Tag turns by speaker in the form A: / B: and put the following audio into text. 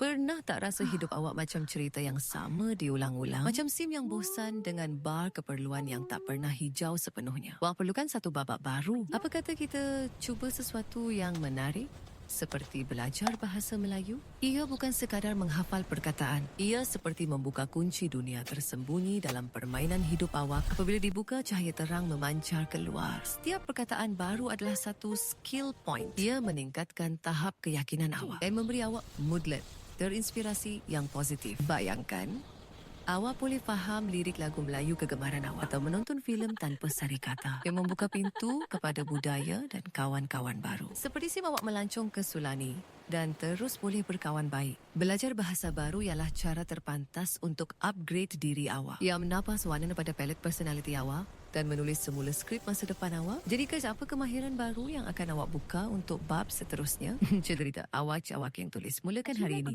A: Pernah tak rasa hidup awak macam cerita yang sama diulang-ulang? Macam sim yang bosan dengan bar keperluan yang tak pernah hijau sepenuhnya. Awak perlukan satu babak baru. Apa kata kita cuba sesuatu yang menarik? Seperti belajar bahasa Melayu? Ia bukan sekadar menghafal perkataan. Ia seperti membuka kunci dunia tersembunyi dalam permainan hidup awak. Apabila dibuka, cahaya terang memancar keluar. Setiap perkataan baru adalah satu skill point. Ia meningkatkan tahap keyakinan awak dan memberi awak moodlet, terinspirasi yang positif. Bayangkan, awak boleh faham lirik lagu Melayu kegemaran awak atau menonton filem tanpa sari kata yang membuka pintu kepada budaya dan kawan-kawan baru. Seperti sim awak melancong ke Sulani dan terus boleh berkawan baik. Belajar bahasa baru ialah cara terpantas untuk upgrade diri awak. Ia menapas warna pada palet personality awak dan menulis semula skrip masa depan awak. Jadi apa kemahiran baru yang akan awak buka untuk bab seterusnya? Cerita awak yang tulis. Mulakan hari ini.